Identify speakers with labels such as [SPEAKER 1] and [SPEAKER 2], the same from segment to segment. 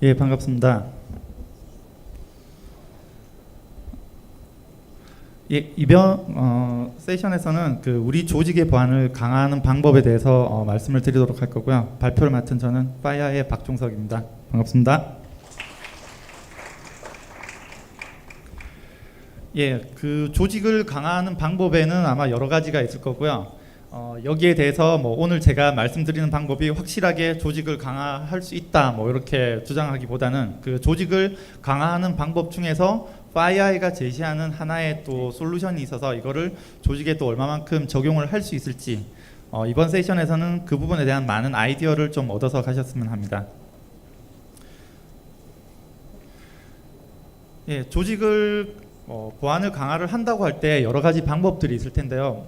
[SPEAKER 1] 예, 반갑습니다. 예, 이번 세션에서는 우리 조직의 보안을 강화하는 방법에 대해서 말씀을 드리도록 할 거고요. 발표를 맡은 저는 파이어의 박종석입니다. 반갑습니다. 예, 조직을 강화하는 방법에는 아마 여러 가지가 있을 거고요. 여기에 대해서 오늘 제가 말씀드리는 방법이 확실하게 조직을 강화할 수 있다 이렇게 주장하기보다는 조직을 강화하는 방법 중에서 파이어가 제시하는 하나의 또 솔루션이 있어서 이거를 조직에 또 얼마만큼 적용을 할 수 있을지 이번 세션에서는 그 부분에 대한 많은 아이디어를 좀 얻어서 가셨으면 합니다. 예, 조직을 보안을 강화를 한다고 할 때 여러 가지 방법들이 있을 텐데요.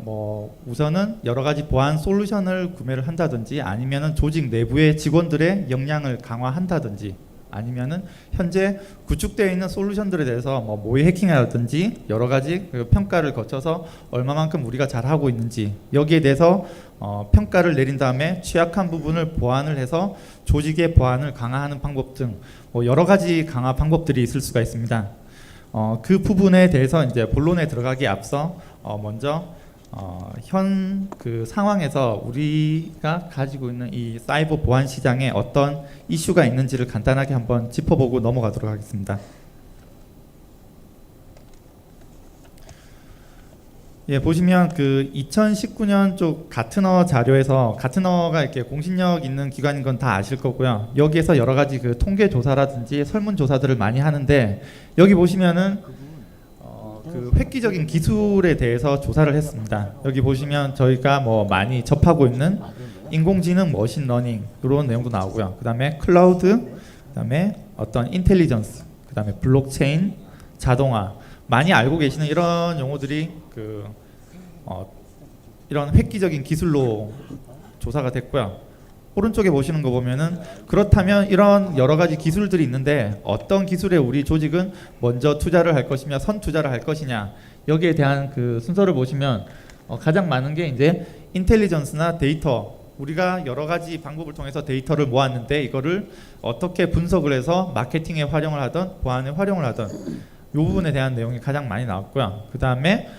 [SPEAKER 1] 우선은 여러 가지 보안 솔루션을 구매를 한다든지 아니면은 조직 내부의 직원들의 역량을 강화한다든지 아니면은 현재 구축되어 있는 솔루션들에 대해서 모의 해킹이라든지 여러 가지 평가를 거쳐서 얼마만큼 우리가 잘하고 있는지 여기에 대해서 평가를 내린 다음에 취약한 부분을 보완을 해서 조직의 보안을 강화하는 방법 등 여러 가지 강화 방법들이 있을 수가 있습니다. 그 부분에 대해서 이제 본론에 들어가기 앞서 먼저 현 상황에서 우리가 가지고 있는 이 사이버 보안 시장에 어떤 이슈가 있는지를 간단하게 한번 짚어보고 넘어가도록 하겠습니다. 예, 보시면 2019년 쪽 가트너 자료에서 가트너가 이렇게 공신력 있는 기관인 건 다 아실 거고요. 여기에서 여러 가지 통계 조사라든지 설문 조사들을 많이 하는데 여기 보시면은 획기적인 기술에 대해서 조사를 했습니다. 여기 보시면 저희가 많이 접하고 있는 인공지능, 머신러닝 이런 내용도 나오고요. 그 다음에 클라우드, 그 다음에 어떤 인텔리전스, 그 다음에 블록체인, 자동화 많이 알고 계시는 이런 용어들이 이런 획기적인 기술로 조사가 됐고요. 오른쪽에 보시는 거 보면은 그렇다면 이런 여러 가지 기술들이 있는데 어떤 기술에 우리 조직은 먼저 투자를 할 것이며 선 투자를 할 것이냐 여기에 대한 순서를 보시면 가장 많은 게 이제 인텔리전스나 데이터 우리가 여러 가지 방법을 통해서 데이터를 모았는데 이거를 어떻게 분석을 해서 마케팅에 활용을 하든 보안에 활용을 하든 이 부분에 대한 내용이 가장 많이 나왔고요. 그 다음에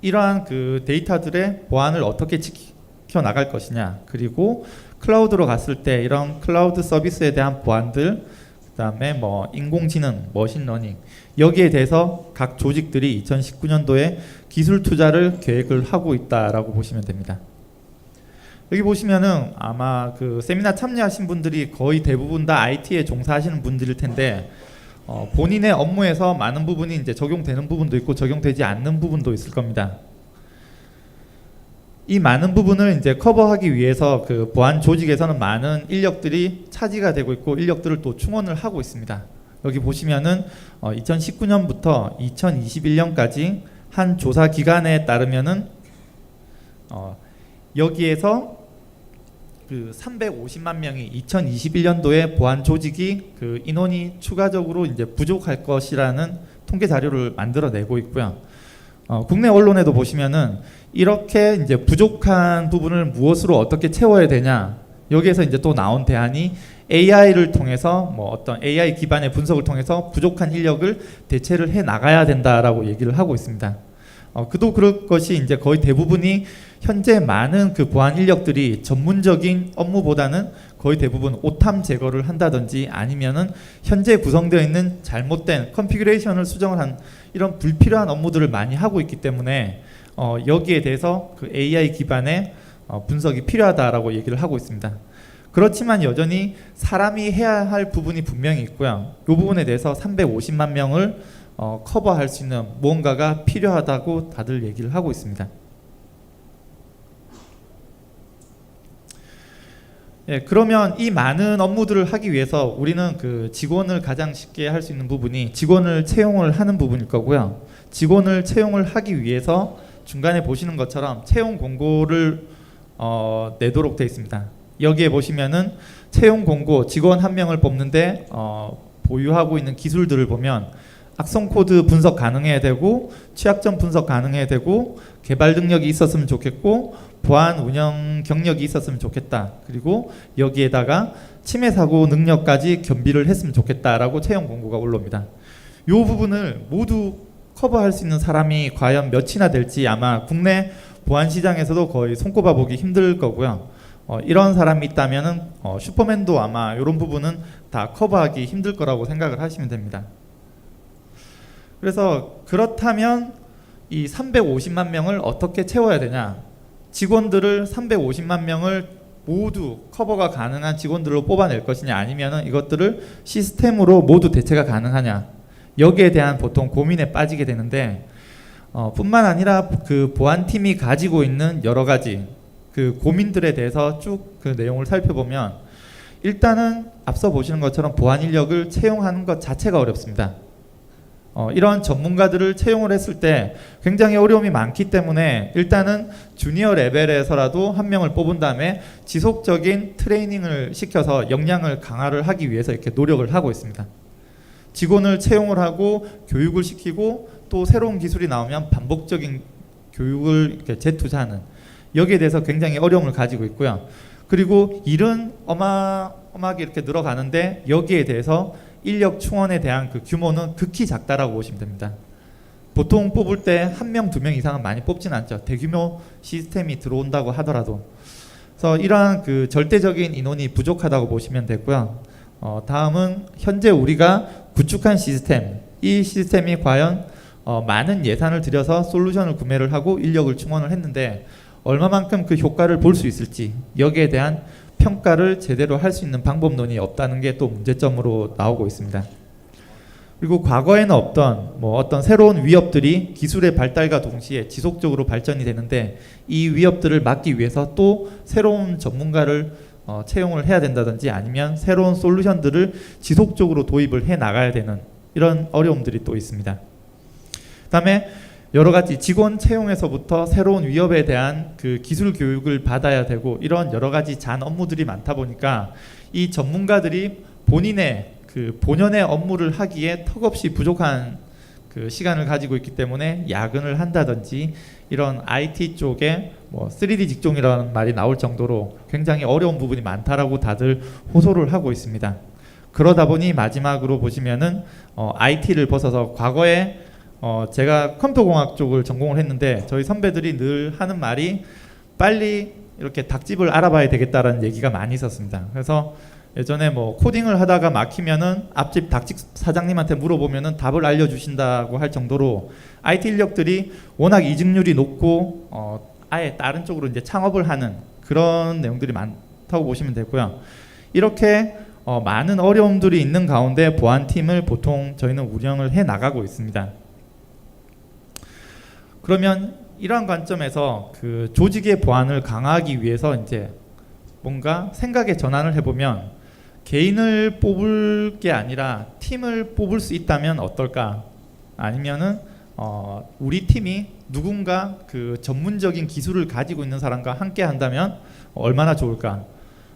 [SPEAKER 1] 이러한 데이터들의 보안을 어떻게 지켜 나갈 것이냐 그리고 클라우드로 갔을 때 이런 클라우드 서비스에 대한 보안들 그 다음에 인공지능, 머신러닝 여기에 대해서 각 조직들이 2019년도에 기술 투자를 계획을 하고 있다라고 보시면 됩니다. 여기 보시면은 아마 세미나 참여하신 분들이 거의 대부분 다 IT에 종사하시는 분들일 텐데 본인의 업무에서 많은 부분이 이제 적용되는 부분도 있고 적용되지 않는 부분도 있을 겁니다. 이 많은 부분을 이제 커버하기 위해서 보안 조직에서는 많은 인력들이 차지가 되고 있고 인력들을 또 충원을 하고 있습니다. 여기 보시면은 2019년부터 2021년까지 한 조사 기관에 따르면은 여기에서 350만 명이 2021년도에 보안 조직이 인원이 추가적으로 이제 부족할 것이라는 통계 자료를 만들어내고 있고요. 국내 언론에도 보시면은 이렇게 이제 부족한 부분을 무엇으로 어떻게 채워야 되냐 여기에서 이제 또 나온 대안이 AI를 통해서 어떤 AI 기반의 분석을 통해서 부족한 인력을 대체를 해 나가야 된다라고 얘기를 하고 있습니다. 그도 그럴 것이 이제 거의 대부분이 현재 많은 보안 인력들이 전문적인 업무보다는 거의 대부분 오탐 제거를 한다든지 아니면은 현재 구성되어 있는 잘못된 컨피그레이션을 수정을 한 이런 불필요한 업무들을 많이 하고 있기 때문에 여기에 대해서 AI 기반의 분석이 필요하다라고 얘기를 하고 있습니다. 그렇지만 여전히 사람이 해야 할 부분이 분명히 있고요. 이 부분에 대해서 350만 명을 커버할 수 있는 무언가가 필요하다고 다들 얘기를 하고 있습니다. 예, 그러면 이 많은 업무들을 하기 위해서 우리는 직원을 가장 쉽게 할 수 있는 부분이 직원을 채용을 하는 부분일 거고요. 직원을 채용을 하기 위해서 중간에 보시는 것처럼 채용 공고를 내도록 되어 있습니다. 여기에 보시면은 채용 공고 직원 한 명을 뽑는데 보유하고 있는 기술들을 보면 악성 코드 분석 가능해야 되고 취약점 분석 가능해야 되고 개발 능력이 있었으면 좋겠고 보안 운영 경력이 있었으면 좋겠다. 그리고 여기에다가 침해 사고 능력까지 겸비를 했으면 좋겠다라고 채용 공고가 올라옵니다. 이 부분을 모두 커버할 수 있는 사람이 과연 몇이나 될지 아마 국내 보안 시장에서도 거의 손꼽아 보기 힘들 거고요. 이런 사람이 있다면은 슈퍼맨도 아마 이런 부분은 다 커버하기 힘들 거라고 생각을 하시면 됩니다. 그래서 그렇다면 이 350만 명을 어떻게 채워야 되냐? 직원들을 350만 명을 모두 커버가 가능한 직원들로 뽑아낼 것이냐, 아니면은 이것들을 시스템으로 모두 대체가 가능하냐, 여기에 대한 보통 고민에 빠지게 되는데, 뿐만 아니라 그 보안팀이 가지고 있는 여러 가지 그 고민들에 대해서 쭉 그 내용을 살펴보면, 일단은 앞서 보시는 것처럼 보안 인력을 채용하는 것 자체가 어렵습니다. 이런 전문가들을 채용을 했을 때 굉장히 어려움이 많기 때문에 일단은 주니어 레벨에서라도 한 명을 뽑은 다음에 지속적인 트레이닝을 시켜서 역량을 강화를 하기 위해서 이렇게 노력을 하고 있습니다. 직원을 채용을 하고 교육을 시키고 또 새로운 기술이 나오면 반복적인 교육을 이렇게 재투자하는, 여기에 대해서 굉장히 어려움을 가지고 있고요. 그리고 일은 어마어마하게 이렇게 늘어가는데 여기에 대해서 인력 충원에 대한 그 규모는 극히 작다라고 보시면 됩니다. 보통 뽑을 때 한 명, 두 명 이상은 많이 뽑지는 않죠. 대규모 시스템이 들어온다고 하더라도. 그래서 이러한 그 절대적인 인원이 부족하다고 보시면 되고요. 다음은 현재 우리가 구축한 시스템, 이 시스템이 과연 많은 예산을 들여서 솔루션을 구매를 하고 인력을 충원을 했는데 얼마만큼 그 효과를 볼 수 있을지, 여기에 대한 평가를 제대로 할 수 있는 방법론이 없다는 게 또 문제점으로 나오고 있습니다. 그리고 과거에는 없던 어떤 새로운 위협들이 기술의 발달과 동시에 지속적으로 발전이 되는데, 이 위협들을 막기 위해서 또 새로운 전문가를 채용을 해야 된다든지 아니면 새로운 솔루션들을 지속적으로 도입을 해 나가야 되는 이런 어려움들이 또 있습니다. 그다음에 여러 가지 직원 채용에서부터 새로운 위협에 대한 그 기술 교육을 받아야 되고, 이런 여러 가지 잔 업무들이 많다 보니까 이 전문가들이 본인의 그 본연의 업무를 하기에 턱없이 부족한 그 시간을 가지고 있기 때문에 야근을 한다든지 이런 IT 쪽에 3D 직종이라는 말이 나올 정도로 굉장히 어려운 부분이 많다라고 다들 호소를 하고 있습니다. 그러다 보니 마지막으로 보시면은 IT를 벗어서, 과거에 제가 컴퓨터공학 쪽을 전공을 했는데 저희 선배들이 늘 하는 말이 빨리 이렇게 닭집을 알아봐야 되겠다라는 얘기가 많이 있었습니다. 그래서 예전에 코딩을 하다가 막히면은 앞집 닭집 사장님한테 물어보면은 답을 알려주신다고 할 정도로 IT 인력들이 워낙 이직률이 높고 아예 다른 쪽으로 이제 창업을 하는 그런 내용들이 많다고 보시면 되고요. 이렇게 많은 어려움들이 있는 가운데 보안팀을 보통 저희는 운영을 해 나가고 있습니다. 그러면 이러한 관점에서 그 조직의 보안을 강화하기 위해서 이제 뭔가 생각의 전환을 해보면, 개인을 뽑을 게 아니라 팀을 뽑을 수 있다면 어떨까? 아니면은 우리 팀이 누군가 그 전문적인 기술을 가지고 있는 사람과 함께 한다면 얼마나 좋을까?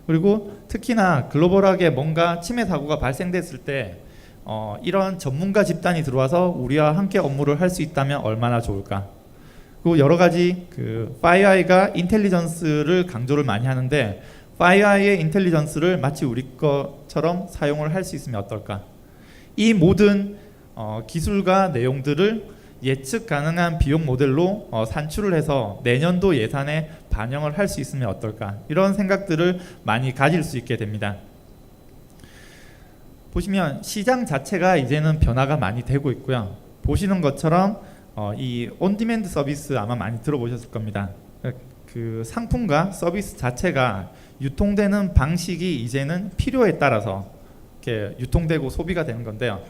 [SPEAKER 1] 그리고 특히나 글로벌하게 뭔가 침해 사고가 발생됐을 때 이런 전문가 집단이 들어와서 우리와 함께 업무를 할 수 있다면 얼마나 좋을까? 그리고 여러 가지 그 5I가 인텔리전스를 강조를 많이 하는데, 5I의 인텔리전스를 마치 우리 것처럼 사용을 할 수 있으면 어떨까? 이 모든 기술과 내용들을 예측 가능한 비용 모델로 산출을 해서 내년도 예산에 반영을 할 수 있으면 어떨까? 이런 생각들을 많이 가질 수 있게 됩니다. 보시면 시장 자체가 이제는 변화가 많이 되고 있고요. 보시는 것처럼 이 온디맨드 서비스 아마 많이 들어보셨을 겁니다. 그 상품과 서비스 자체가 유통되는 방식이 이제는 필요에 따라서 이렇게 유통되고 소비가 되는 건데요.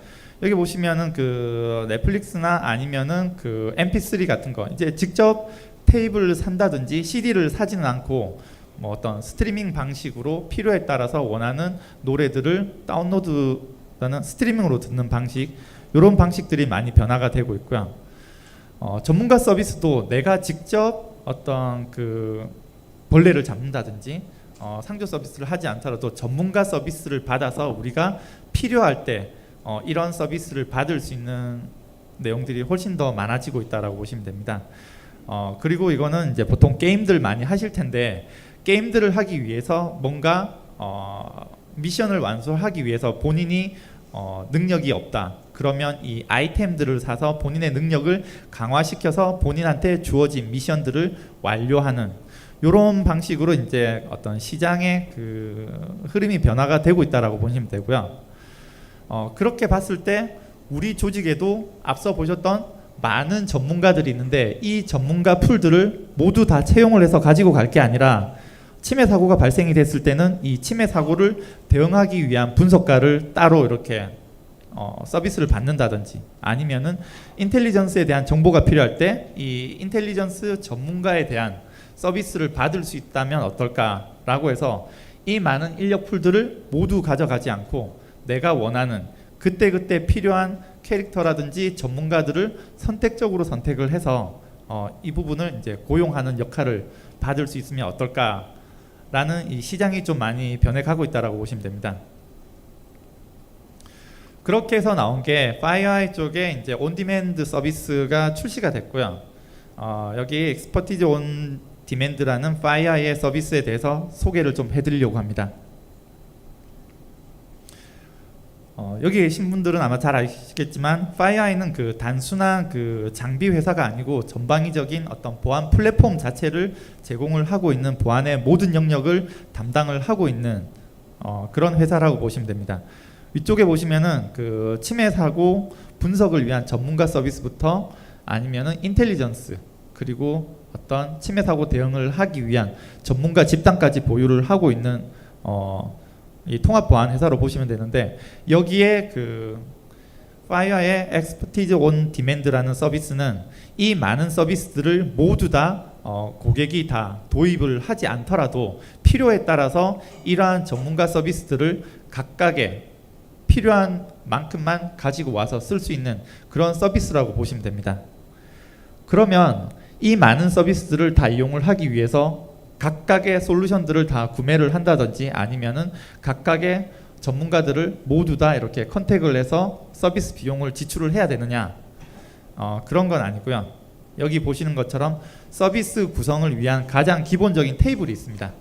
[SPEAKER 1] 여기 보시면은 그 넷플릭스나 아니면은 그 MP3 같은 거, 이제 직접 테이블을 산다든지 CD를 사지는 않고 어떤 스트리밍 방식으로 필요에 따라서 원하는 노래들을 다운로드는 스트리밍으로 듣는 방식, 이런 방식들이 많이 변화가 되고 있고요. 전문가 서비스도 내가 직접 어떤 그 벌레를 잡는다든지 상조 서비스를 하지 않더라도 전문가 서비스를 받아서 우리가 필요할 때 이런 서비스를 받을 수 있는 내용들이 훨씬 더 많아지고 있다라고 보시면 됩니다. 그리고 이거는 이제 보통 게임들 많이 하실 텐데, 게임들을 하기 위해서 뭔가 미션을 완수하기 위해서 본인이 능력이 없다. 그러면 이 아이템들을 사서 본인의 능력을 강화시켜서 본인한테 주어진 미션들을 완료하는 이런 방식으로 이제 어떤 시장의 그 흐름이 변화가 되고 있다라고 보시면 되고요. 그렇게 봤을 때 우리 조직에도 앞서 보셨던 많은 전문가들이 있는데 이 전문가 풀들을 모두 다 채용을 해서 가지고 갈 게 아니라 침해 사고가 발생이 됐을 때는 이 침해 사고를 대응하기 위한 분석가를 따로 이렇게 서비스를 받는다든지 아니면은 인텔리전스에 대한 정보가 필요할 때 이 인텔리전스 전문가에 대한 서비스를 받을 수 있다면 어떨까라고 해서 이 많은 인력 풀들을 모두 가져가지 않고 내가 원하는 그때그때 필요한 캐릭터라든지 전문가들을 선택적으로 선택을 해서 이 부분을 이제 고용하는 역할을 받을 수 있으면 어떨까라는 이 시장이 좀 많이 변해가고 있다라고 보시면 됩니다. 그렇게 해서 나온 게 파이어아이 쪽에 이제 온디맨드 서비스가 출시가 됐고요. 여기 엑스퍼티즈 온 디맨드라는 파이어아이의 서비스에 대해서 소개를 좀 해드리려고 합니다. 여기 계신 분들은 아마 잘 아시겠지만 파이어아이는 그 단순한 그 장비 회사가 아니고 전방위적인 어떤 보안 플랫폼 자체를 제공을 하고 있는 보안의 모든 영역을 담당을 하고 있는 그런 회사라고 보시면 됩니다. 위쪽에 보시면은 그 침해 사고 분석을 위한 전문가 서비스부터 아니면은 인텔리전스 그리고 어떤 침해 사고 대응을 하기 위한 전문가 집단까지 보유를 하고 있는 이 통합 보안 회사로 보시면 되는데 여기에 그 파이어의 엑스퍼티즈 온 디맨드라는 서비스는 이 많은 서비스들을 모두 다 고객이 다 도입을 하지 않더라도 필요에 따라서 이러한 전문가 서비스들을 각각의 필요한 만큼만 가지고 와서 쓸 수 있는 그런 서비스라고 보시면 됩니다. 그러면 이 많은 서비스들을 다 이용을 하기 위해서 각각의 솔루션들을 다 구매를 한다든지 아니면은 각각의 전문가들을 모두 다 이렇게 컨택을 해서 서비스 비용을 지출을 해야 되느냐 그런 건 아니고요. 여기 보시는 것처럼 서비스 구성을 위한 가장 기본적인 테이블이 있습니다.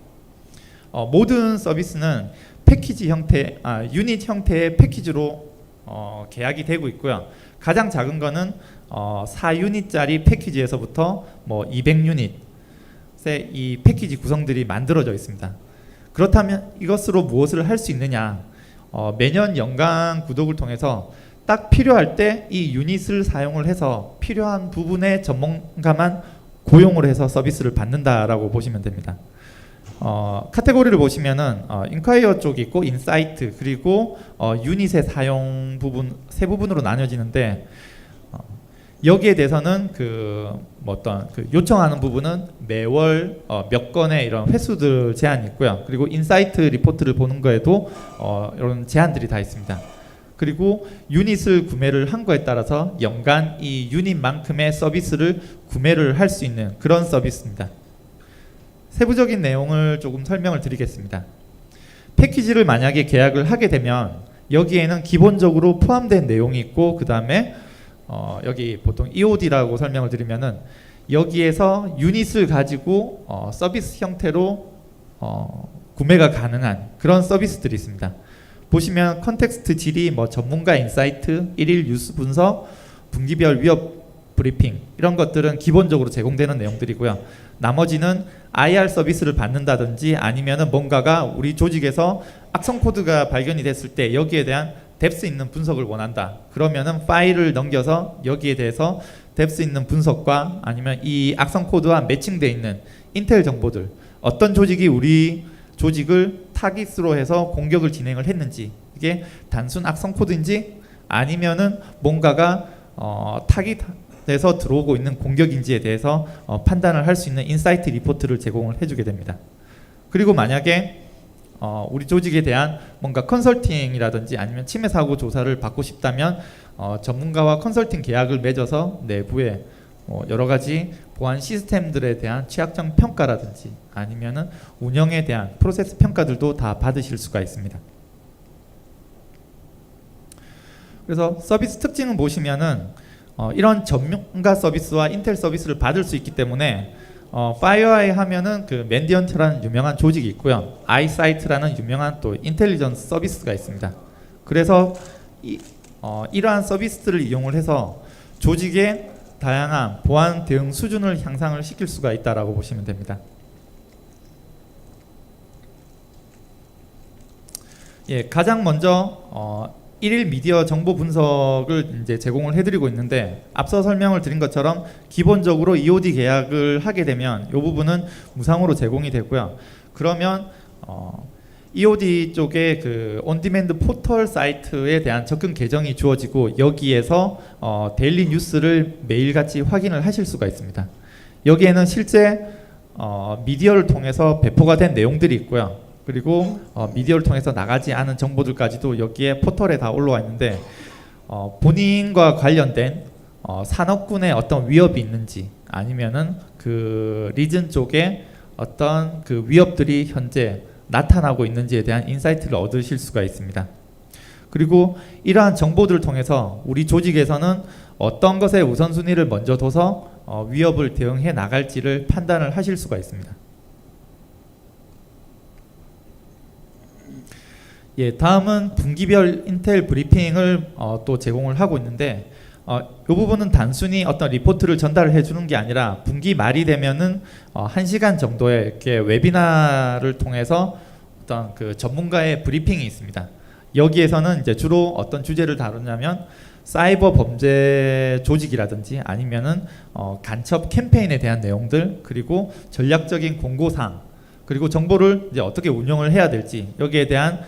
[SPEAKER 1] 모든 서비스는 패키지 형태, 유닛 형태의 패키지로 계약이 되고 있고요. 가장 작은 거는 4유닛짜리 패키지에서부터 뭐 200유닛 이 패키지 구성들이 만들어져 있습니다. 그렇다면 이것으로 무엇을 할 수 있느냐? 매년 연간 구독을 통해서 딱 필요할 때 이 유닛을 사용을 해서 필요한 부분의 전문가만 고용을 해서 서비스를 받는다라고 보시면 됩니다. 카테고리를 보시면은 인콰이어 쪽이 있고 인사이트 그리고 유닛의 사용 부분 세 부분으로 나뉘어지는데 여기에 대해서는 어떤 요청하는 부분은 매월 몇 건의 이런 회수들 제한이 있고요. 그리고 인사이트 리포트를 보는 거에도 이런 제한들이 다 있습니다. 그리고 유닛을 구매를 한 거에 따라서 연간 이 유닛만큼의 서비스를 구매를 할 수 있는 그런 서비스입니다. 세부적인 내용을 조금 설명을 드리겠습니다. 패키지를 만약에 계약을 하게 되면 여기에는 기본적으로 포함된 내용이 있고 그 다음에 여기 보통 EOD라고 설명을 드리면은 여기에서 유닛을 가지고 서비스 형태로 구매가 가능한 그런 서비스들이 있습니다. 보시면 컨텍스트 질의, 뭐 전문가 인사이트, 일일 뉴스 분석, 분기별 위협 브리핑 이런 것들은 기본적으로 제공되는 내용들이고요. 나머지는 IR 서비스를 받는다든지 아니면은 뭔가가 우리 조직에서 악성 코드가 발견이 됐을 때 여기에 대한 뎁스 있는 분석을 원한다. 그러면은 파일을 넘겨서 여기에 대해서 뎁스 있는 분석과 아니면 이 악성 코드와 매칭되어 있는 인텔 정보들 어떤 조직이 우리 조직을 타깃으로 해서 공격을 진행을 했는지 이게 단순 악성 코드인지 아니면은 뭔가가 타깃에서 들어오고 있는 공격인지에 대해서 판단을 할 수 있는 인사이트 리포트를 제공을 해주게 됩니다. 그리고 만약에 우리 조직에 대한 뭔가 컨설팅이라든지 아니면 침해 사고 조사를 받고 싶다면 전문가와 컨설팅 계약을 맺어서 내부에 여러 가지 보안 시스템들에 대한 취약점 평가라든지 아니면은 운영에 대한 프로세스 평가들도 다 받으실 수가 있습니다. 그래서 서비스 특징을 보시면은 이런 전문가 서비스와 인텔 서비스를 받을 수 있기 때문에 파이어아이 하면은 그 맨디언트라는 유명한 조직이 있고요. 아이사이트라는 유명한 또 인텔리전스 서비스가 있습니다. 그래서 이러한 서비스들을 이용을 해서 조직의 다양한 보안 대응 수준을 향상을 시킬 수가 있다라고 보시면 됩니다. 예, 가장 먼저 일일 미디어 정보 분석을 이제 제공을 해드리고 있는데, 앞서 설명을 드린 것처럼 기본적으로 EOD 계약을 하게 되면 이 부분은 무상으로 제공이 되고요. 그러면 EOD 쪽에 그 온디맨드 포털 사이트에 대한 접근 계정이 주어지고, 여기에서 데일리 뉴스를 매일같이 확인을 하실 수가 있습니다. 여기에는 실제 미디어를 통해서 배포가 된 내용들이 있고요. 그리고 미디어를 통해서 나가지 않은 정보들까지도 여기에 포털에 다 올라와 있는데, 본인과 관련된 산업군의 어떤 위협이 있는지, 아니면은 그 리즌 쪽에 어떤 그 위협들이 현재 나타나고 있는지에 대한 인사이트를 얻으실 수가 있습니다. 그리고 이러한 정보들을 통해서 우리 조직에서는 어떤 것에 우선순위를 먼저 둬서 위협을 대응해 나갈지를 판단을 하실 수가 있습니다. 예, 다음은 분기별 인텔 브리핑을 또 제공을 하고 있는데, 이 부분은 단순히 어떤 리포트를 전달을 해주는 게 아니라 분기 말이 되면은 1시간 정도의 이렇게 웨비나를 통해서 어떤 그 전문가의 브리핑이 있습니다. 여기에서는 이제 주로 어떤 주제를 다루냐면 사이버 범죄 조직이라든지 아니면은 간첩 캠페인에 대한 내용들, 그리고 전략적인 공고사항, 그리고 정보를 이제 어떻게 운영을 해야 될지, 여기에 대한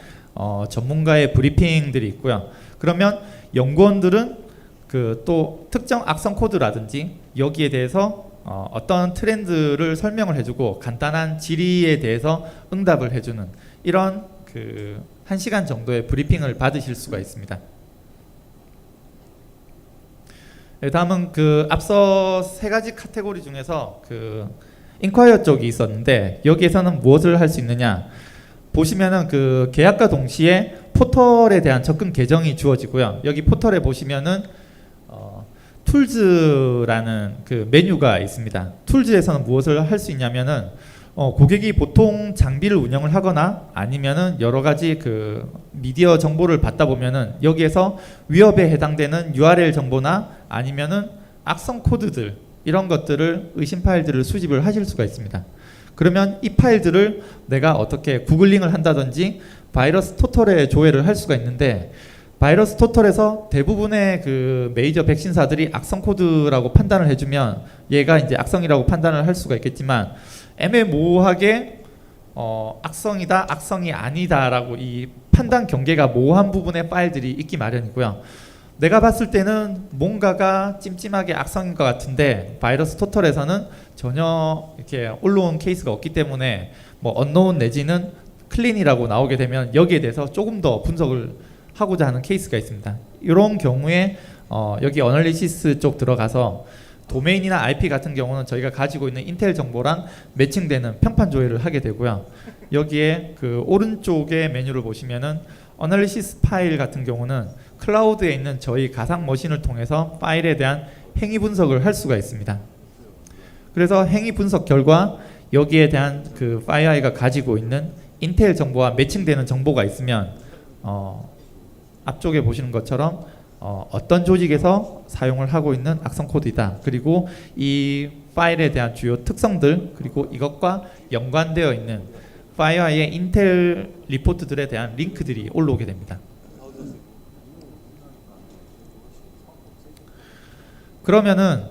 [SPEAKER 1] 전문가의 브리핑들이 있고요. 그러면 연구원들은 그 또 특정 악성 코드라든지 여기에 대해서 어떤 트렌드를 설명을 해주고 간단한 질의에 대해서 응답을 해주는 이런 그 1시간 정도의 브리핑을 받으실 수가 있습니다. 다음은 그 앞서 3가지 카테고리 중에서 그 인콰이어 쪽이 있었는데, 여기에서는 무엇을 할 수 있느냐, 보시면은 그 계약과 동시에 포털에 대한 접근 계정이 주어지고요. 여기 포털에 보시면은 툴즈라는 그 메뉴가 있습니다. 툴즈에서는 무엇을 할 수 있냐면은 고객이 보통 장비를 운영을 하거나 아니면은 여러 가지 그 미디어 정보를 받다 보면은 여기에서 위협에 해당되는 URL 정보나 아니면은 악성 코드들, 이런 것들을 의심 파일들을 수집을 하실 수가 있습니다. 그러면 이 파일들을 내가 어떻게 구글링을 한다든지 바이러스 토털에 조회를 할 수가 있는데, 바이러스 토털에서 대부분의 그 메이저 백신사들이 악성 코드라고 판단을 해주면 얘가 이제 악성이라고 판단을 할 수가 있겠지만, 애매모호하게 악성이다, 악성이 아니다라고 이 판단 경계가 모호한 부분의 파일들이 있기 마련이고요. 내가 봤을 때는 뭔가가 찜찜하게 악성인 것 같은데 바이러스 토털에서는 전혀 이렇게 올라온 케이스가 없기 때문에 뭐 언노운 내지는 클린이라고 나오게 되면 여기에 대해서 조금 더 분석을 하고자 하는 케이스가 있습니다. 이런 경우에 여기 어널리시스 쪽 들어가서 도메인이나 IP 같은 경우는 저희가 가지고 있는 인텔 정보랑 매칭되는 평판 조회를 하게 되고요. 여기에 그 오른쪽의 메뉴를 보시면은 어널리시스 파일 같은 경우는 클라우드에 있는 저희 가상 머신을 통해서 파일에 대한 행위 분석을 할 수가 있습니다. 그래서 행위 분석 결과 여기에 대한 그 파이어아이가 가지고 있는 인텔 정보와 매칭되는 정보가 있으면 앞쪽에 보시는 것처럼 어떤 조직에서 사용을 하고 있는 악성 코드이다. 그리고 이 파일에 대한 주요 특성들, 그리고 이것과 연관되어 있는 파이어아이의 인텔 리포트들에 대한 링크들이 올라오게 됩니다. 그러면은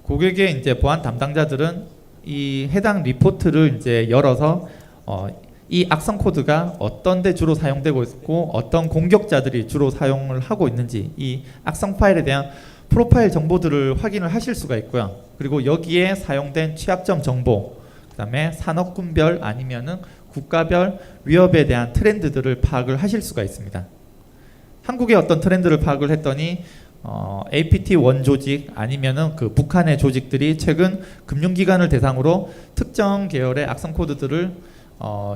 [SPEAKER 1] 고객의 이제 보안 담당자들은 이 해당 리포트를 이제 열어서 이 악성 코드가 어떤 데 주로 사용되고 있고 어떤 공격자들이 주로 사용을 하고 있는지 이 악성 파일에 대한 프로파일 정보들을 확인을 하실 수가 있고요. 그리고 여기에 사용된 취약점 정보, 그 다음에 산업군별 아니면은 국가별 위협에 대한 트렌드들을 파악을 하실 수가 있습니다. 한국의 어떤 트렌드를 파악을 했더니 APT1 조직 아니면은 그 북한의 조직들이 최근 금융기관을 대상으로 특정 계열의 악성 코드들을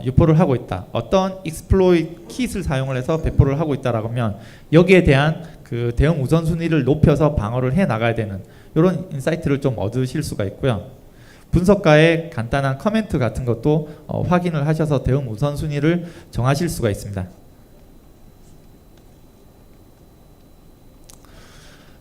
[SPEAKER 1] 유포를 하고 있다. 어떤 익스플로이트 킷을 사용을 해서 배포를 하고 있다라고 하면 여기에 대한 그 대응 우선순위를 높여서 방어를 해 나가야 되는 이런 인사이트를 좀 얻으실 수가 있고요. 분석가의 간단한 커멘트 같은 것도 확인을 하셔서 대응 우선순위를 정하실 수가 있습니다.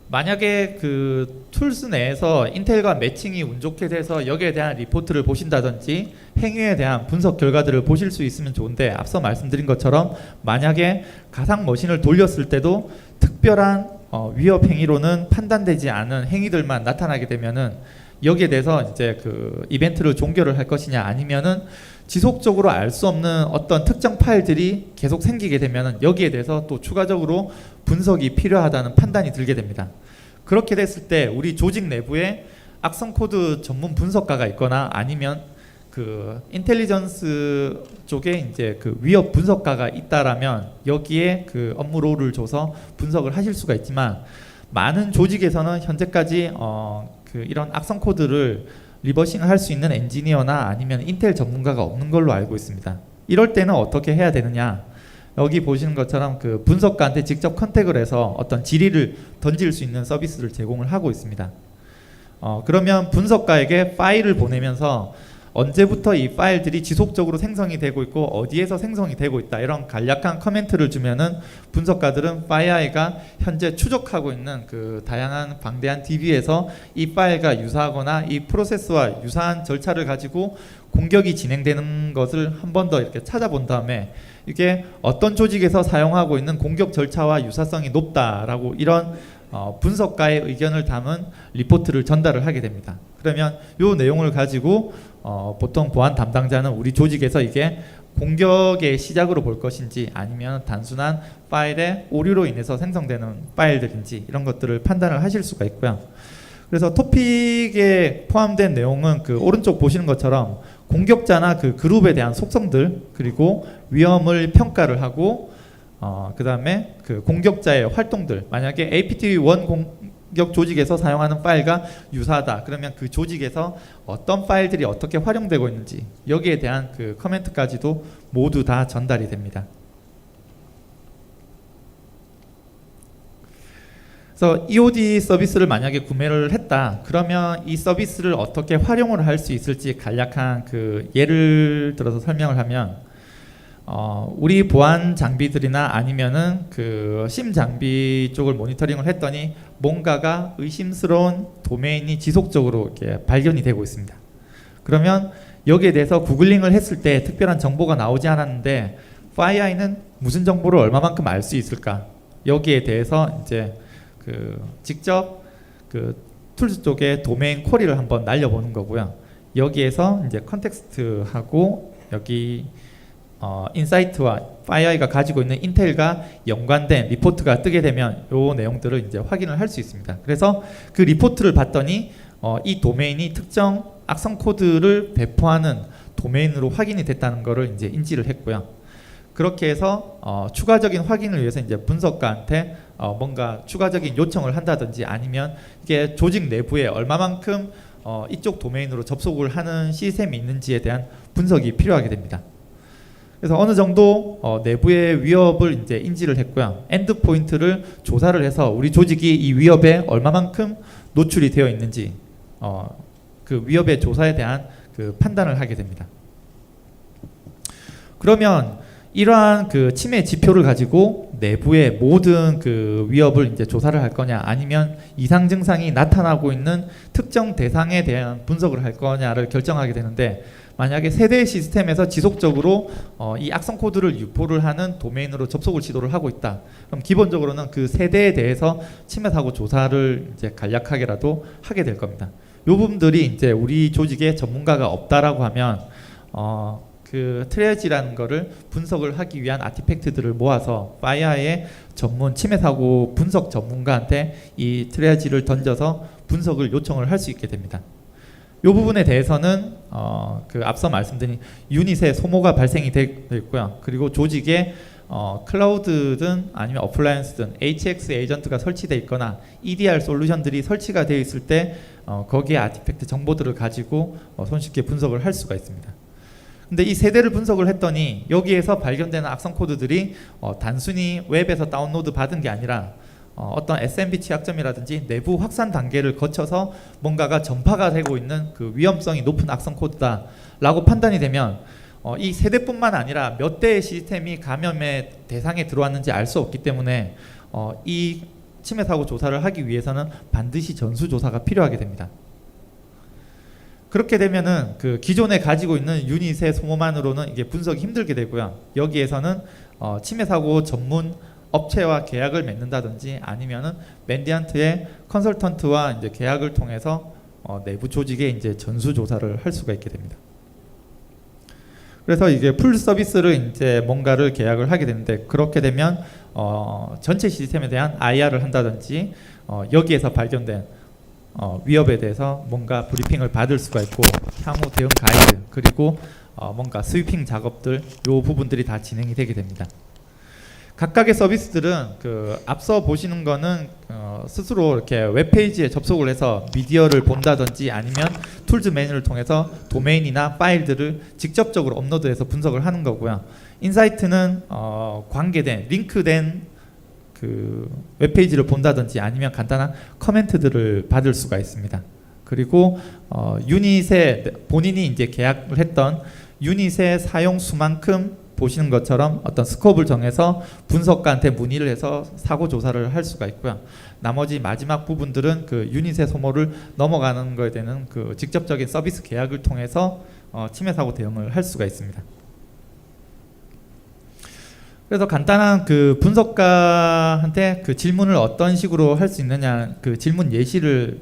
[SPEAKER 1] 만약에 그 툴스 내에서 인텔과 매칭이 운 좋게 돼서 여기에 대한 리포트를 보신다든지 행위에 대한 분석 결과들을 보실 수 있으면 좋은데, 앞서 말씀드린 것처럼 만약에 가상 머신을 돌렸을 때도 특별한 위협 행위로는 판단되지 않은 행위들만 나타나게 되면은 여기에 대해서 이제 그 이벤트를 종결을 할 것이냐, 아니면은 지속적으로 알 수 없는 어떤 특정 파일들이 계속 생기게 되면은 여기에 대해서 또 추가적으로 분석이 필요하다는 판단이 들게 됩니다. 그렇게 됐을 때 우리 조직 내부에 악성 코드 전문 분석가가 있거나 아니면 그 인텔리전스 쪽에 이제 그 위협 분석가가 있다라면 여기에 그 업무 롤을 줘서 분석을 하실 수가 있지만, 많은 조직에서는 현재까지 그 이런 악성 코드를 리버싱을 할 수 있는 엔지니어나 아니면 인텔 전문가가 없는 걸로 알고 있습니다. 이럴 때는 어떻게 해야 되느냐, 여기 보시는 것처럼 그 분석가한테 직접 컨택을 해서 어떤 질의를 던질 수 있는 서비스를 제공을 하고 있습니다. 그러면 분석가에게 파일을 보내면서 언제부터 이 파일들이 지속적으로 생성이 되고 있고 어디에서 생성이 되고 있다, 이런 간략한 커멘트를 주면은 분석가들은 FireEye가 현재 추적하고 있는 그 다양한 방대한 DB에서 이 파일과 유사하거나 이 프로세스와 유사한 절차를 가지고 공격이 진행되는 것을 한 번 더 이렇게 찾아본 다음에 이게 어떤 조직에서 사용하고 있는 공격 절차와 유사성이 높다라고 이런 분석가의 의견을 담은 리포트를 전달을 하게 됩니다. 그러면 이 내용을 가지고 보통 보안 담당자는 우리 조직에서 이게 공격의 시작으로 볼 것인지 아니면 단순한 파일의 오류로 인해서 생성되는 파일들인지 이런 것들을 판단을 하실 수가 있고요. 그래서 토픽에 포함된 내용은 그 오른쪽 보시는 것처럼 공격자나 그 그룹에 대한 속성들, 그리고 위험을 평가를 하고 그 다음에 그 공격자의 활동들, 만약에 APT1 공격 조직에서 사용하는 파일과 유사하다 그러면 그 조직에서 어떤 파일들이 어떻게 활용되고 있는지 여기에 대한 그 커멘트까지도 모두 다 전달이 됩니다. 그래서 EOD 서비스를 만약에 구매를 했다 그러면 이 서비스를 어떻게 활용을 할 수 있을지 간략한 그 예를 들어서 설명을 하면, 우리 보안 장비들이나 아니면은 그 심 장비 쪽을 모니터링을 했더니 뭔가가 의심스러운 도메인이 지속적으로 이렇게 발견이 되고 있습니다. 그러면 여기에 대해서 구글링을 했을 때 특별한 정보가 나오지 않았는데 FireEye는 무슨 정보를 얼마만큼 알 수 있을까? 여기에 대해서 이제 그 직접 그 툴스 쪽에 도메인 쿼리를 한번 날려보는 거고요. 여기에서 이제 컨텍스트하고 여기 인사이트와 FireEye가 가지고 있는 인텔과 연관된 리포트가 뜨게 되면 요 내용들을 이제 확인을 할 수 있습니다. 그래서 그 리포트를 봤더니 이 도메인이 특정 악성 코드를 배포하는 도메인으로 확인이 됐다는 것을 이제 인지를 했고요. 그렇게 해서 추가적인 확인을 위해서 이제 분석가한테 뭔가 추가적인 요청을 한다든지 아니면 이게 조직 내부에 얼마만큼 이쪽 도메인으로 접속을 하는 시스템이 있는지에 대한 분석이 필요하게 됩니다. 그래서 어느 정도 내부의 위협을 이제 인지를 했고요. 엔드 포인트를 조사를 해서 우리 조직이 이 위협에 얼마만큼 노출이 되어 있는지 그 위협의 조사에 대한 그 판단을 하게 됩니다. 그러면 이러한 그 침해 지표를 가지고 내부의 모든 그 위협을 이제 조사를 할 거냐 아니면 이상 증상이 나타나고 있는 특정 대상에 대한 분석을 할 거냐를 결정하게 되는데, 만약에 세대 시스템에서 지속적으로 이 악성 코드를 유포를 하는 도메인으로 접속을 시도를 하고 있다. 그럼 기본적으로는 그 세대에 대해서 침해 사고 조사를 이제 간략하게라도 하게 될 겁니다. 이 부분들이 이제 우리 조직에 전문가가 없다라고 하면 그 트레이지라는 거를 분석을 하기 위한 아티팩트들을 모아서 FireEye의 전문 침해 사고 분석 전문가한테 이 트레이지를 던져서 분석을 요청을 할 수 있게 됩니다. 이 부분에 대해서는 그 앞서 말씀드린 유닛의 소모가 발생이 되어 있고요. 그리고 조직에 클라우드든 아니면 어플라이언스든 HX 에이전트가 설치되어 있거나 EDR 솔루션들이 설치가 되어 있을 때 거기에 아티팩트 정보들을 가지고 손쉽게 분석을 할 수가 있습니다. 근데 이 세대를 분석을 했더니 여기에서 발견되는 악성 코드들이 단순히 웹에서 다운로드 받은 게 아니라 어떤 SMB 취약점이라든지 내부 확산 단계를 거쳐서 뭔가가 전파가 되고 있는 그 위험성이 높은 악성 코드다라고 판단이 되면 이 세대뿐만 아니라 몇 대의 시스템이 감염의 대상에 들어왔는지 알 수 없기 때문에 이 침해 사고 조사를 하기 위해서는 반드시 전수 조사가 필요하게 됩니다. 그렇게 되면은 그 기존에 가지고 있는 유닛의 소모만으로는 이게 분석이 힘들게 되고요. 여기에서는 침해 사고 전문 업체와 계약을 맺는다든지 아니면은 맨디안트의 컨설턴트와 이제 계약을 통해서 내부 조직에 이제 전수 조사를 할 수가 있게 됩니다. 그래서 이게 풀 서비스를 이제 뭔가를 계약을 하게 되는데 그렇게 되면 전체 시스템에 대한 IR을 한다든지 여기에서 발견된 위협에 대해서 뭔가 브리핑을 받을 수가 있고 향후 대응 가이드 그리고 뭔가 스위핑 작업들 요 부분들이 다 진행이 되게 됩니다. 각각의 서비스들은 그 앞서 보시는 거는 스스로 이렇게 웹페이지에 접속을 해서 미디어를 본다든지 아니면 툴즈 메뉴를 통해서 도메인이나 파일들을 직접적으로 업로드해서 분석을 하는 거고요. 인사이트는 관계된 링크된 그 웹페이지를 본다든지 아니면 간단한 커멘트들을 받을 수가 있습니다. 그리고 유닛에 본인이 이제 계약을 했던 유닛의 사용 수만큼 보시는 것처럼 어떤 스코프를 정해서 분석가한테 문의를 해서 사고 조사를 할 수가 있고요. 나머지 마지막 부분들은 그 유닛의 소모를 넘어가는 거에 대한 그 직접적인 서비스 계약을 통해서 침해 사고 대응을 할 수가 있습니다. 그래서 간단한 그 분석가한테 그 질문을 어떤 식으로 할 수 있느냐 그 질문 예시를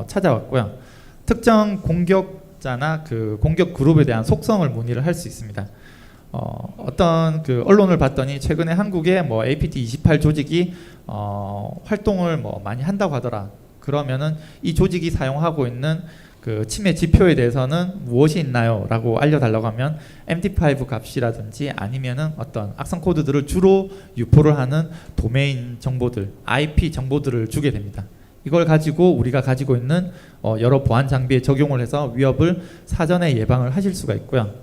[SPEAKER 1] 찾아왔고요. 특정 공격자나 그 공격 그룹에 대한 속성을 문의를 할 수 있습니다. 어떤 그 언론을 봤더니 최근에 한국의 뭐 APT28 조직이 활동을 뭐 많이 한다고 하더라. 그러면은 이 조직이 사용하고 있는 그 침해 지표에 대해서는 무엇이 있나요? 라고 알려달라고 하면 MD5 값이라든지 아니면은 어떤 악성 코드들을 주로 유포를 하는 도메인 정보들, IP 정보들을 주게 됩니다. 이걸 가지고 우리가 가지고 있는 여러 보안 장비에 적용을 해서 위협을 사전에 예방을 하실 수가 있고요.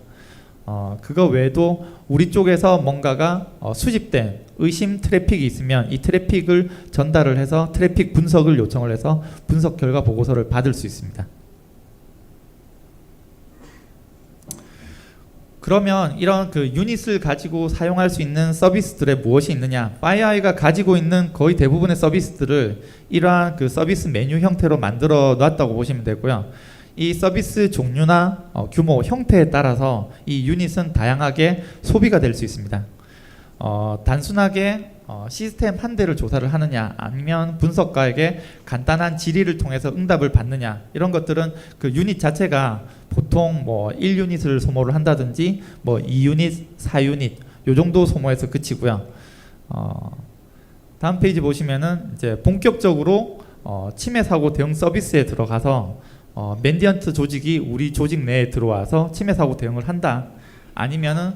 [SPEAKER 1] 그거 외에도 우리 쪽에서 뭔가가 수집된 의심 트래픽이 있으면 이 트래픽을 전달을 해서 트래픽 분석을 요청을 해서 분석 결과 보고서를 받을 수 있습니다. 그러면 이런 그 유닛을 가지고 사용할 수 있는 서비스들에 무엇이 있느냐? FireEye가 가지고 있는 거의 대부분의 서비스들을 이러한 그 서비스 메뉴 형태로 만들어 놨다고 보시면 되고요. 이 서비스 종류나 규모, 형태에 따라서 이 유닛은 다양하게 소비가 될 수 있습니다. 단순하게 시스템 한 대를 조사를 하느냐 아니면 분석가에게 간단한 질의를 통해서 응답을 받느냐 이런 것들은 그 유닛 자체가 보통 뭐 1유닛을 소모를 한다든지 뭐 2유닛, 4유닛 요 정도 소모해서 그치고요. 다음 페이지 보시면은 이제 본격적으로 침해 사고 대응 서비스에 들어가서 맨디언트 조직이 우리 조직 내에 들어와서 침해 사고 대응을 한다. 아니면은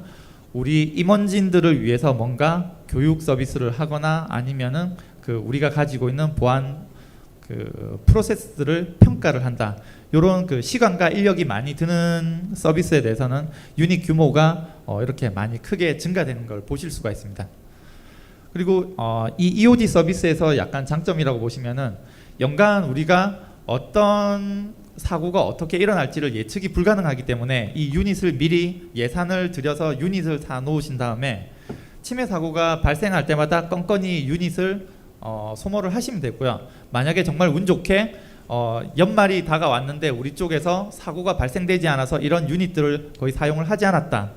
[SPEAKER 1] 우리 임원진들을 위해서 뭔가 교육 서비스를 하거나 아니면은 그 우리가 가지고 있는 보안 그 프로세스들을 평가를 한다. 이런 그 시간과 인력이 많이 드는 서비스에 대해서는 유닛 규모가 이렇게 많이 크게 증가되는 걸 보실 수가 있습니다. 그리고 이 EOD 서비스에서 약간 장점이라고 보시면은 연간 우리가 어떤 사고가 어떻게 일어날지를 예측이 불가능하기 때문에 이 유닛을 미리 예산을 들여서 유닛을 사 놓으신 다음에 침해 사고가 발생할 때마다 건건히 유닛을 소모를 하시면 되고요. 만약에 정말 운 좋게 연말이 다가왔는데 우리 쪽에서 사고가 발생되지 않아서 이런 유닛들을 거의 사용을 하지 않았다.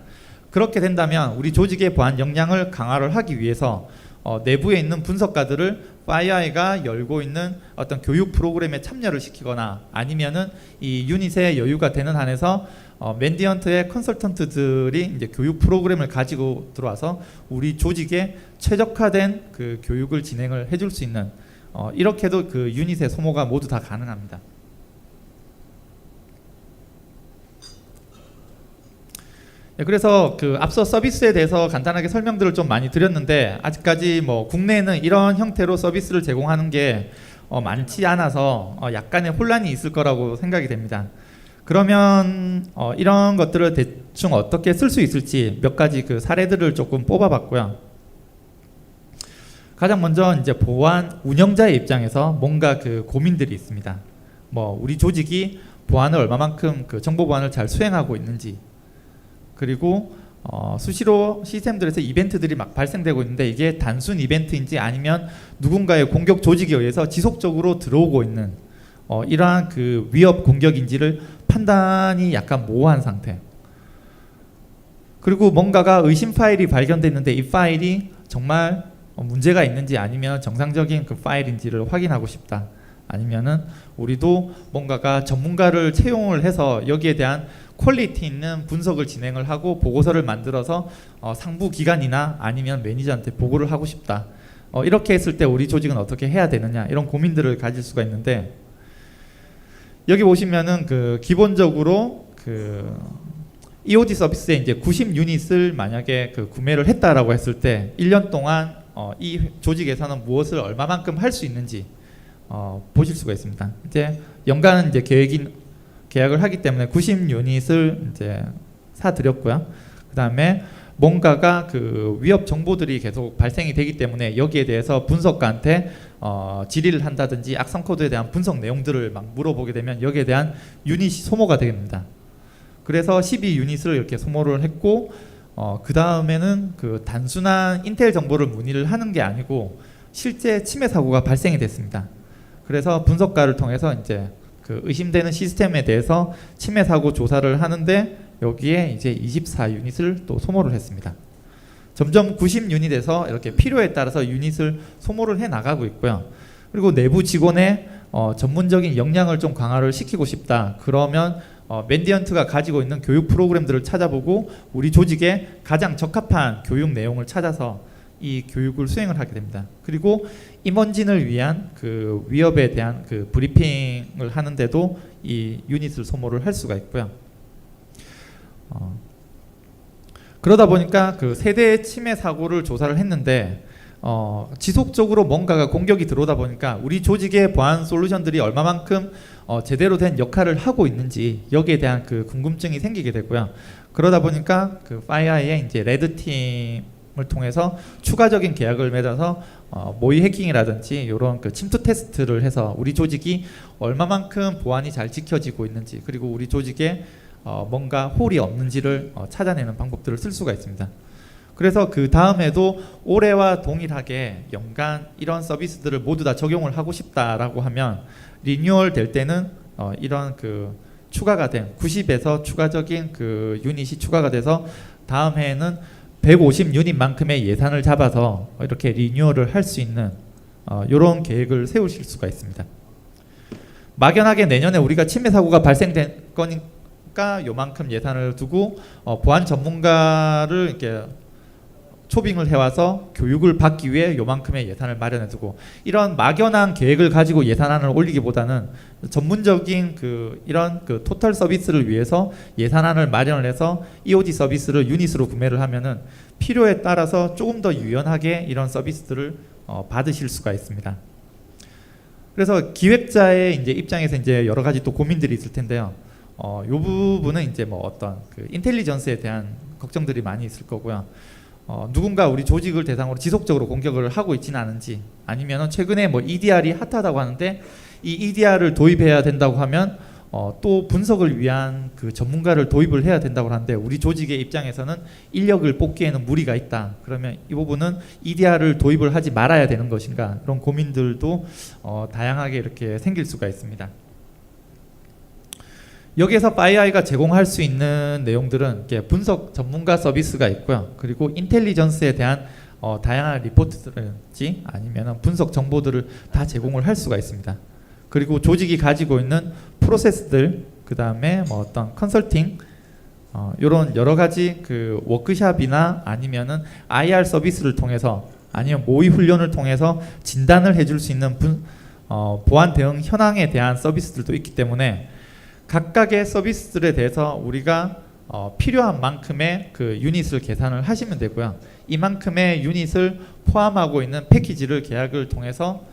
[SPEAKER 1] 그렇게 된다면 우리 조직의 보안 역량을 강화를 하기 위해서 내부에 있는 분석가들을 FireEye가 열고 있는 어떤 교육 프로그램에 참여를 시키거나 아니면은 이 유닛의 여유가 되는 한에서 맨디언트의 컨설턴트들이 이제 교육 프로그램을 가지고 들어와서 우리 조직에 최적화된 그 교육을 진행을 해줄 수 있는 이렇게도 그 유닛의 소모가 모두 다 가능합니다. 그래서 그 앞서 서비스에 대해서 간단하게 설명들을 좀 많이 드렸는데 아직까지 뭐 국내에는 이런 형태로 서비스를 제공하는 게 많지 않아서 약간의 혼란이 있을 거라고 생각이 됩니다. 그러면 이런 것들을 대충 어떻게 쓸 수 있을지 몇 가지 그 사례들을 조금 뽑아봤고요. 가장 먼저 이제 보안 운영자의 입장에서 뭔가 그 고민들이 있습니다. 뭐 우리 조직이 보안을 얼마만큼 그 정보 보안을 잘 수행하고 있는지, 그리고 수시로 시스템들에서 이벤트들이 막 발생되고 있는데 이게 단순 이벤트인지 아니면 누군가의 공격 조직에 의해서 지속적으로 들어오고 있는 이러한 그 위협 공격인지를 판단이 약간 모호한 상태. 그리고 뭔가가 의심 파일이 발견됐는데 이 파일이 정말 문제가 있는지 아니면 정상적인 그 파일인지를 확인하고 싶다. 아니면은 우리도 뭔가가 전문가를 채용을 해서 여기에 대한 퀄리티 있는 분석을 진행을 하고 보고서를 만들어서 상부 기관이나 아니면 매니저한테 보고를 하고 싶다. 이렇게 했을 때 우리 조직은 어떻게 해야 되느냐, 이런 고민들을 가질 수가 있는데, 여기 보시면은 그 기본적으로 그 EOD 서비스에 이제 90 유닛을 만약에 그 구매를 했다라고 했을 때 1년 동안 이 조직에서는 무엇을 얼마만큼 할 수 있는지 보실 수가 있습니다. 이제 연간 이제 계약을 하기 때문에 90 유닛을 이제 사드렸고요. 그 다음에 뭔가가 그 위협 정보들이 계속 발생이 되기 때문에 여기에 대해서 분석가한테 질의를 한다든지 악성 코드에 대한 분석 내용들을 막 물어보게 되면 여기에 대한 유닛이 소모가 됩니다. 그래서 12 유닛을 이렇게 소모를 했고, 그 다음에는 그 단순한 인텔 정보를 문의를 하는 게 아니고 실제 침해 사고가 발생이 됐습니다. 그래서 분석가를 통해서 이제 그 의심되는 시스템에 대해서 침해 사고 조사를 하는데 여기에 이제 24 유닛을 또 소모를 했습니다. 점점 90 유닛에서 이렇게 필요에 따라서 유닛을 소모를 해 나가고 있고요. 그리고 내부 직원의 전문적인 역량을 좀 강화를 시키고 싶다. 그러면 맨디언트가 가지고 있는 교육 프로그램들을 찾아보고 우리 조직에 가장 적합한 교육 내용을 찾아서 이 교육을 수행을 하게 됩니다. 그리고 임원진을 위한 그 위협에 대한 그 브리핑을 하는데도 이 유닛을 소모를 할 수가 있고요. 그러다 보니까 그 세대 침해 사고를 조사를 했는데 지속적으로 뭔가가 공격이 들어오다 보니까 우리 조직의 보안 솔루션들이 얼마만큼 제대로 된 역할을 하고 있는지 여기에 대한 그 궁금증이 생기게 되고요. 그러다 보니까 그 파이아의 이제 레드팀을 통해서 추가적인 계약을 맺어서 모의 해킹이라든지 이런 그 침투 테스트를 해서 우리 조직이 얼마만큼 보안이 잘 지켜지고 있는지, 그리고 우리 조직에 뭔가 홀이 없는지를 찾아내는 방법들을 쓸 수가 있습니다. 그래서 그 다음에도 올해와 동일하게 연간 이런 서비스들을 모두 다 적용을 하고 싶다라고 하면 리뉴얼 될 때는 이런 그 추가가 된 90에서 추가적인 그 유닛이 추가가 돼서 다음 해에는 150 유닛만큼의 예산을 잡아서 이렇게 리뉴얼을 할 수 있는 이런 계획을 세우실 수가 있습니다. 막연하게 내년에 우리가 침해 사고가 발생된 거니까 요만큼 예산을 두고 보안 전문가를 이렇게 초빙을 해와서 교육을 받기 위해 요만큼의 예산을 마련해두고, 이런 막연한 계획을 가지고 예산안을 올리기보다는 전문적인 그 이런 그 토탈 서비스를 위해서 예산안을 마련을 해서 EOD 서비스를 유닛으로 구매를 하면은 필요에 따라서 조금 더 유연하게 이런 서비스들을 받으실 수가 있습니다. 그래서 기획자의 이제 입장에서 이제 여러 가지 또 고민들이 있을 텐데요. 이 부분은 이제 뭐 어떤 그 인텔리전스에 대한 걱정들이 많이 있을 거고요. 누군가 우리 조직을 대상으로 지속적으로 공격을 하고 있지는 않은지, 아니면 최근에 뭐 EDR이 핫하다고 하는데 이 EDR을 도입해야 된다고 하면 또 분석을 위한 그 전문가를 도입을 해야 된다고 하는데 우리 조직의 입장에서는 인력을 뽑기에는 무리가 있다. 그러면 이 부분은 EDR을 도입을 하지 말아야 되는 것인가, 이런 고민들도 다양하게 이렇게 생길 수가 있습니다. 여기에서 파이아이가 제공할 수 있는 내용들은 분석 전문가 서비스가 있고요. 그리고 인텔리전스에 대한 다양한 리포트들인지 아니면 분석 정보들을 다 제공을 할 수가 있습니다. 그리고 조직이 가지고 있는 프로세스들, 그 다음에 뭐 어떤 컨설팅, 이런 여러 가지 그 워크샵이나 아니면은 IR 서비스를 통해서 아니면 모의 훈련을 통해서 진단을 해줄 수 있는 보안 대응 현황에 대한 서비스들도 있기 때문에 각각의 서비스들에 대해서 우리가 필요한 만큼의 그 유닛을 계산을 하시면 되고요. 이만큼의 유닛을 포함하고 있는 패키지를 계약을 통해서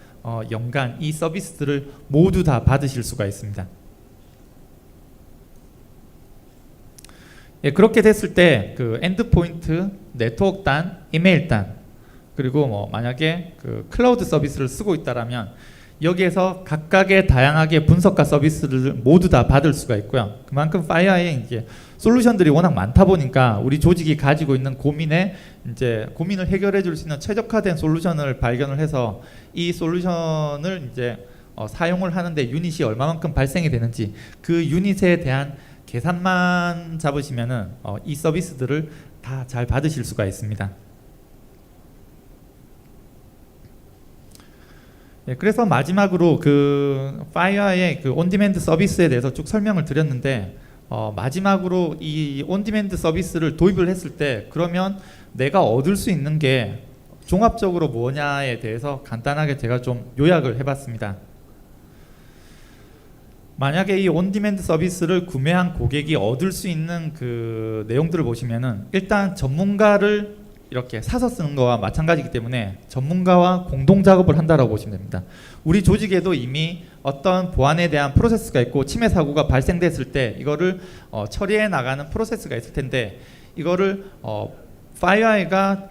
[SPEAKER 1] 연간 이 서비스들을 모두 다 받으실 수가 있습니다. 예, 그렇게 됐을 때 그 엔드포인트, 네트워크단, 이메일단 그리고 뭐 만약에 그 클라우드 서비스를 쓰고 있다라면 여기에서 각각의 다양하게 분석과 서비스를 모두 다 받을 수가 있고요. 그만큼 파이어에 이제 솔루션들이 워낙 많다 보니까 우리 조직이 가지고 있는 고민을 해결해 줄 수 있는 최적화된 솔루션을 발견을 해서 이 솔루션을 이제 사용을 하는데 유닛이 얼마만큼 발생이 되는지 그 유닛에 대한 계산만 잡으시면은 이 서비스들을 다 잘 받으실 수가 있습니다. 예, 그래서 마지막으로 그 파이어의 그 온디맨드 서비스에 대해서 쭉 설명을 드렸는데 마지막으로 이 온디맨드 서비스를 도입을 했을 때 그러면 내가 얻을 수 있는 게 종합적으로 뭐냐에 대해서 간단하게 제가 좀 요약을 해봤습니다. 만약에 이 온디맨드 서비스를 구매한 고객이 얻을 수 있는 그 내용들을 보시면은 일단 전문가를 이렇게 사서 쓰는 거와 마찬가지이기 때문에 전문가와 공동 작업을 한다라고 보시면 됩니다. 우리 조직에도 이미 어떤 보안에 대한 프로세스가 있고 침해 사고가 발생됐을 때 이거를 처리해 나가는 프로세스가 있을 텐데 이거를 파이어아이가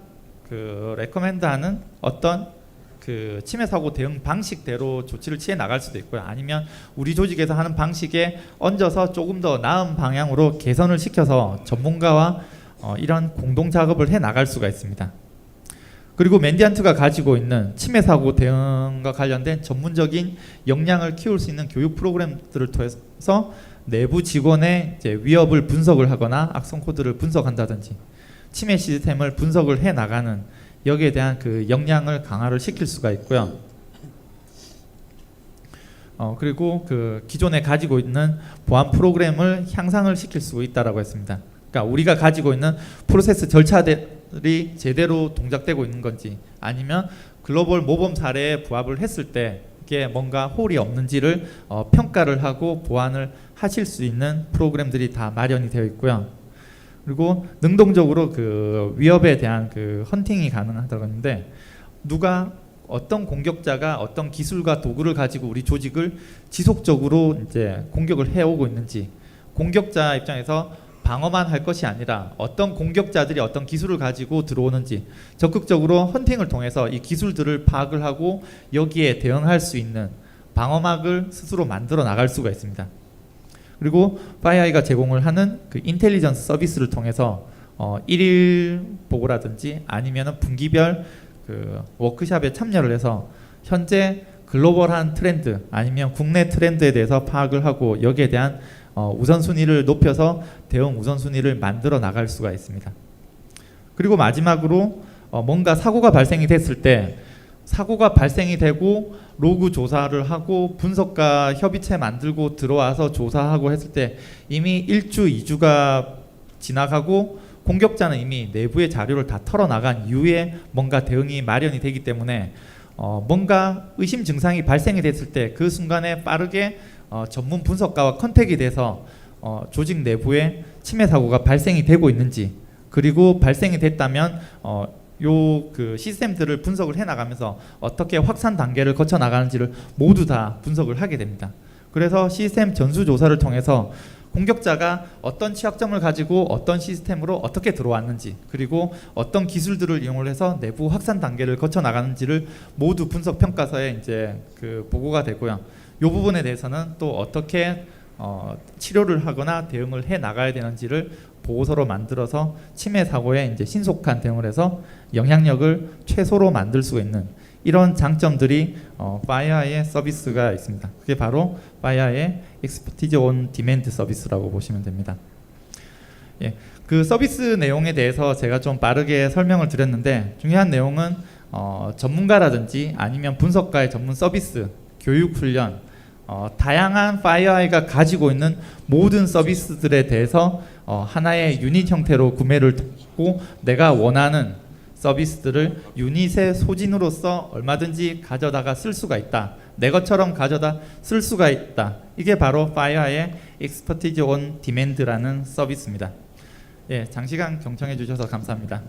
[SPEAKER 1] 그 레커멘드하는 어떤 그 침해 사고 대응 방식대로 조치를 취해 나갈 수도 있고요. 아니면 우리 조직에서 하는 방식에 얹어서 조금 더 나은 방향으로 개선을 시켜서 전문가와 이런 공동 작업을 해 나갈 수가 있습니다. 그리고 맨디안트가 가지고 있는 침해 사고 대응과 관련된 전문적인 역량을 키울 수 있는 교육 프로그램들을 통해서 내부 직원의 이제 위협을 분석을 하거나 악성 코드를 분석한다든지 침해 시스템을 분석을 해 나가는 여기에 대한 그 역량을 강화를 시킬 수가 있고요. 그리고 그 기존에 가지고 있는 보안 프로그램을 향상을 시킬 수 있다라고 했습니다. 그러니까 우리가 가지고 있는 프로세스 절차들이 제대로 동작되고 있는 건지 아니면 글로벌 모범 사례에 부합을 했을 때 이게 뭔가 홀이 없는지를 평가를 하고 보완을 하실 수 있는 프로그램들이 다 마련이 되어 있고요. 그리고 능동적으로 그 위협에 대한 그 헌팅이 가능하다고 했는데 누가 어떤 공격자가 어떤 기술과 도구를 가지고 우리 조직을 지속적으로 이제 공격을 해오고 있는지 공격자 입장에서 방어만 할 것이 아니라 어떤 공격자들이 어떤 기술을 가지고 들어오는지 적극적으로 헌팅을 통해서 이 기술들을 파악을 하고 여기에 대응할 수 있는 방어막을 스스로 만들어 나갈 수가 있습니다. 그리고 파이어아이가 제공을 하는 그 인텔리전스 서비스를 통해서 일일 보고라든지 아니면은 분기별 그 워크숍에 참여를 해서 현재 글로벌한 트렌드 아니면 국내 트렌드에 대해서 파악을 하고 여기에 대한 우선순위를 높여서 대응 우선순위를 만들어 나갈 수가 있습니다. 그리고 마지막으로 뭔가 사고가 발생이 됐을 때 사고가 발생이 되고 로그 조사를 하고 분석가 협의체 만들고 들어와서 조사하고 했을 때 이미 1주, 2주가 지나가고 공격자는 이미 내부의 자료를 다 털어나간 이후에 뭔가 대응이 마련이 되기 때문에 뭔가 의심 증상이 발생이 됐을 때 그 순간에 빠르게 전문 분석가와 컨택이 돼서 조직 내부에 침해 사고가 발생이 되고 있는지 그리고 발생이 됐다면 요 그 시스템들을 분석을 해 나가면서 어떻게 확산 단계를 거쳐 나가는지를 모두 다 분석을 하게 됩니다. 그래서 시스템 전수 조사를 통해서 공격자가 어떤 취약점을 가지고 어떤 시스템으로 어떻게 들어왔는지 그리고 어떤 기술들을 이용을 해서 내부 확산 단계를 거쳐 나가는지를 모두 분석 평가서에 이제 그 보고가 되고요. 이 부분에 대해서는 또 어떻게 치료를 하거나 대응을 해 나가야 되는지를 보고서로 만들어서 침해 사고에 이제 신속한 대응을 해서 영향력을 최소로 만들 수 있는 이런 장점들이 파이어아이의 서비스가 있습니다. 그게 바로 파이어아이의 Expertise on Demand 서비스라고 보시면 됩니다. 예, 그 서비스 내용에 대해서 제가 좀 빠르게 설명을 드렸는데 중요한 내용은 전문가라든지 아니면 분석가의 전문 서비스, 교육 훈련, 다양한 파이어아이가 가지고 있는 모든 서비스들에 대해서 하나의 유닛 형태로 구매를 하고 내가 원하는 서비스들을 유닛의 소진으로서 얼마든지 가져다가 쓸 수가 있다. 내 것처럼 가져다 쓸 수가 있다. 이게 바로 파이어아이의 Expertise on Demand라는 서비스입니다. 예, 장시간 경청해 주셔서 감사합니다.